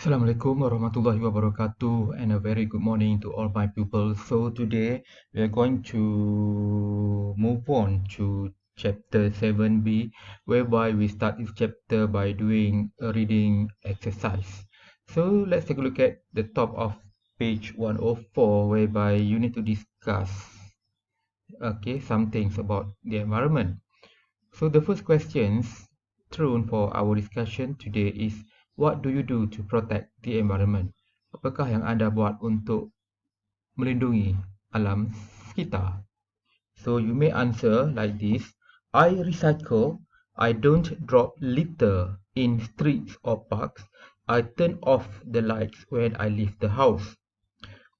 Assalamualaikum warahmatullahi wabarakatuh, and a very good morning to all my pupils. So today we are going to move on to chapter 7b, whereby we start this chapter by doing a reading exercise. So let's take a look at the top of page 104, whereby you need to discuss some things about the environment. So the first questions thrown for our discussion today is, what do you do to protect the environment? Apakah yang anda buat untuk melindungi alam sekitar? So you may answer like this: I recycle. I don't drop litter in streets or parks. I turn off the lights when I leave the house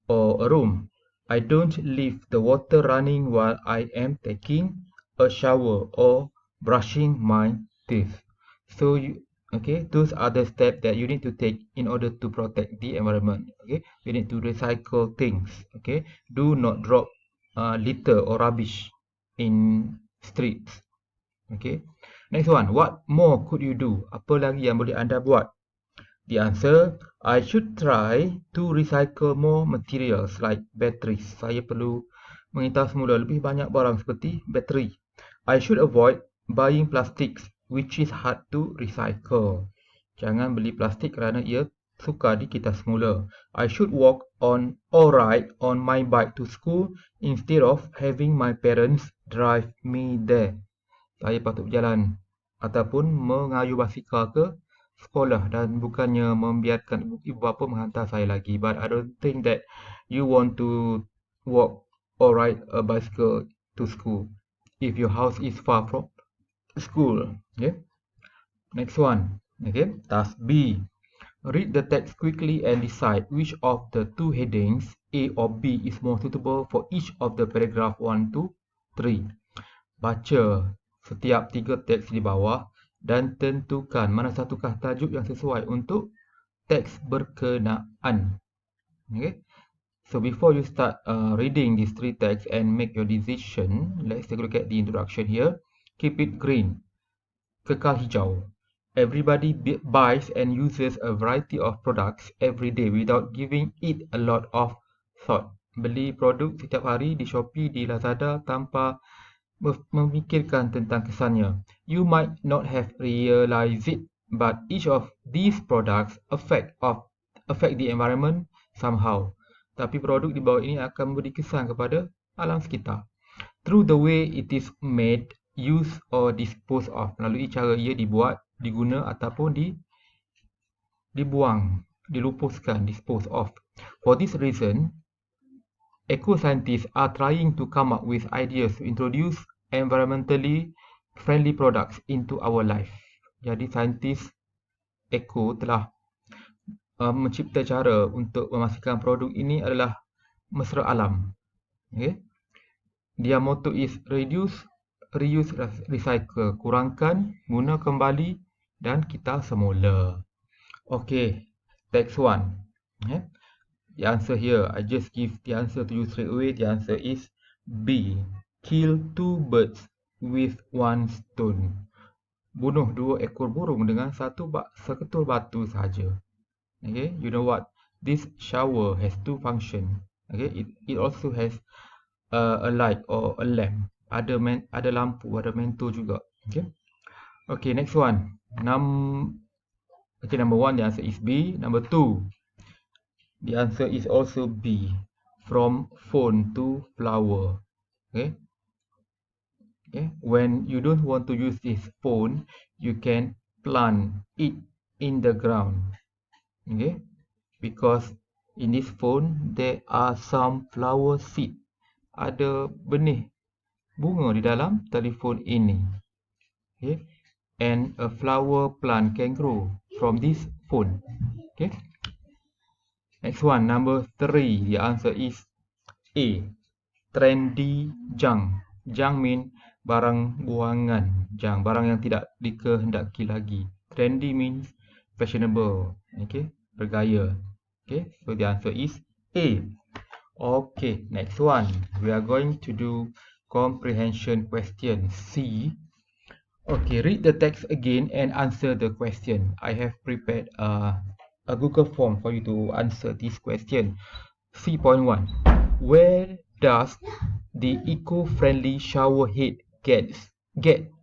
or a room. I don't leave the water running while I am taking a shower or brushing my teeth. So those are the steps that you need to take in order to protect the environment. Okay, you need to recycle things. Okay, do not drop litter or rubbish in streets. Okay, next one. What more could you do? Apa lagi yang boleh anda buat? The answer, I should try to recycle more materials like batteries. Saya perlu mengitar semula lebih banyak barang seperti bateri. I should avoid buying plastics which is hard to recycle. Jangan beli plastik kerana ia sukar dikitar semula. I should walk on or ride on my bike to school instead of having my parents drive me there. Saya patut berjalan ataupun mengayuh basikal ke sekolah dan bukannya membiarkan ibu bapa menghantar saya lagi. But I don't think that you want to walk or ride a bicycle to school if your house is far from school. Okay. Next one. Okay. Task B. Read the text quickly and decide which of the two headings, A or B, is more suitable for each of the paragraph 1 to 3. Baca setiap tiga teks di bawah dan tentukan mana satukah tajuk yang sesuai untuk teks berkenaan. Okay. So before you start reading these three texts and make your decision, let's take a look at the introduction here. Keep it green. Kekal hijau. Everybody buys and uses a variety of products every day without giving it a lot of thought. Beli produk setiap hari di Shopee, di Lazada tanpa memikirkan tentang kesannya. You might not have realized it, but each of these products affect the environment somehow. Tapi produk di bawah ini akan memberi kesan kepada alam sekitar. Through the way it is made, used or disposed of. Melalui cara ia dibuat, diguna ataupun dibuang, dilupuskan, disposed of. For this reason, eco-scientists are trying to come up with ideas to introduce environmentally friendly products into our life. Jadi saintis eco telah mencipta cara untuk memastikan produk ini adalah mesra alam. Okay. Their motto is reduce, reuse, recycle. Kurangkan, guna kembali dan kita semula. Okay, text 1. Okay. The answer here, I just give the answer to you straight away. The answer is B. Kill 2 birds with 1 stone. Bunuh 2 ekor burung dengan seketul batu saja. Okay, you know what? This shower has 2 functions. Okay, it also has a light or a lamp. Ada lampu, ada mentor juga. Okay. Okay, next one. Number 1, the answer is B. Number 2. The answer is also B. From phone to flower. Okay. Okay. When you don't want to use this phone, you can plant it in the ground. Okay. Because in this phone, there are some flower seed. Ada benih bunga di dalam telefon ini. Okay. And a flower plant can grow from this phone. Okay. Next one, number 3. The answer is A. Trendy junk. Junk mean barang buangan. Junk, barang yang tidak dikehendaki lagi. Trendy means fashionable. Okay, bergaya. Okay, so the answer is A. Okay, next one. We are going to do comprehension question C. Okay, read the text again and answer the question. I have prepared a Google form for you to answer this question. 3.1. Where does the eco-friendly shower head get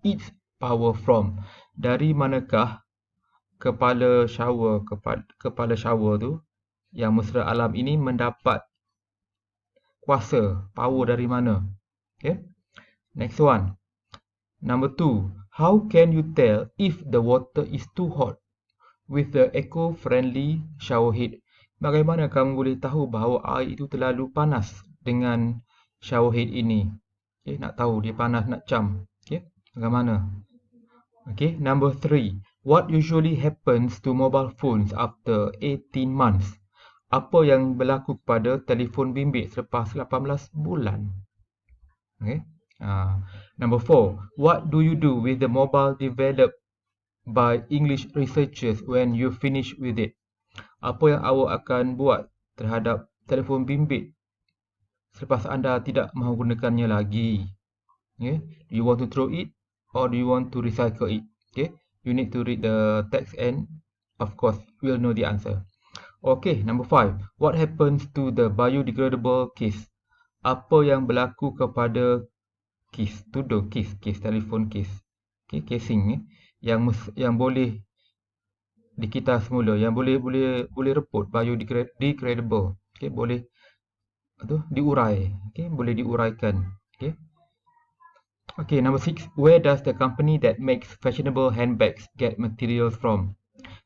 its power from? Dari manakah kepala shower tu yang mesra alam ini mendapat kuasa, power dari mana? Okay. Next one. Number 2. How can you tell if the water is too hot with the eco-friendly shower head? Bagaimana kamu boleh tahu bahawa air itu terlalu panas dengan shower head ini? Okay, nak tahu dia panas nak cam. Okay, bagaimana? Okay, number 3. What usually happens to mobile phones after 18 months? Apa yang berlaku kepada telefon bimbit selepas 18 bulan? Okay. Number 4. What do you do with the mobile developed by English researchers when you finish with it? Apa yang awak akan buat terhadap telefon bimbit selepas anda tidak mahu gunakannya lagi? Okay. Do you want to throw it or do you want to recycle it? Okay. You need to read the text and of course we'll know the answer. Okay, number 5. What happens to the biodegradable case? Apa yang berlaku kepada case, tudung case, telefon case. Okay, casing yang boleh dikita semula, yang boleh reput, biodegradable. Okay, boleh diurai. Okay, boleh diuraikan. Okay. Okay, number 6. Where does the company that makes fashionable handbags get materials from?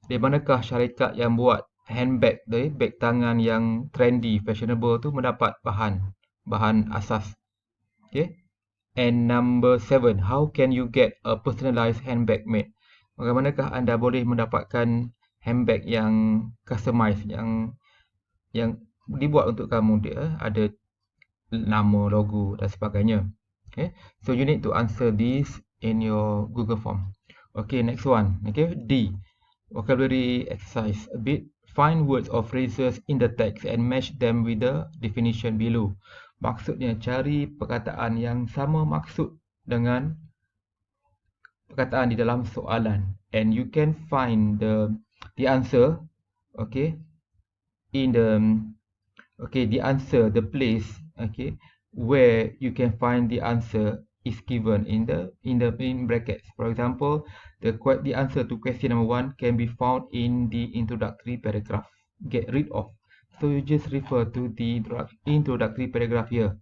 Dari manakah syarikat yang buat handbag, beg tangan yang trendy, fashionable tu mendapat bahan asas? Okay. And number 7. How can you get a personalized handbag made? Bagaimanakah anda boleh mendapatkan handbag yang customized, yang dibuat untuk kamu, dia ada nama, logo dan sebagainya. Okay, so you need to answer this in your Google form. Okay, next one. Okay, D. Vocabulary exercise a bit. Find words or phrases in the text and match them with the definition below. Maksudnya cari perkataan yang sama maksud dengan perkataan di dalam soalan, and you can find the answer, okay, in the answer, the place, okay, where you can find the answer is given in brackets. For example, the answer to question number 1 can be found in the introductory paragraph. Get rid of. So you just refer to the introductory paragraph here.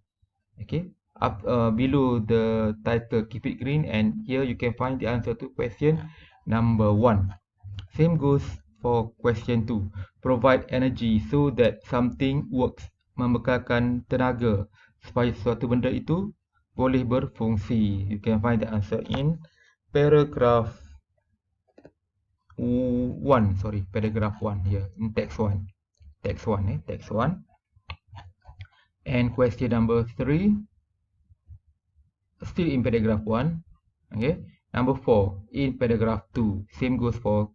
Okay, up below the title, keep it green, and here you can find the answer to question number 1. Same goes for question 2. Provide energy so that something works. Membekalkan tenaga supaya suatu benda itu boleh berfungsi. You can find the answer in paragraph 1. Paragraph 1 here in text 1. Text 1. And question number 3, still in paragraph 1. Okay. Number 4 in paragraph 2. Same goes for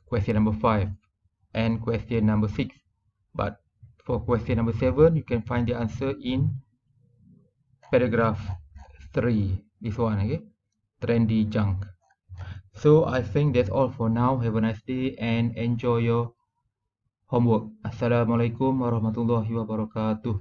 question number 5 and question number 6. But for question number 7, you can find the answer in paragraph 3. This one, okay. Trendy junk. So I think that's all for now. Have a nice day and enjoy your homework. Assalamualaikum warahmatullahi wabarakatuh.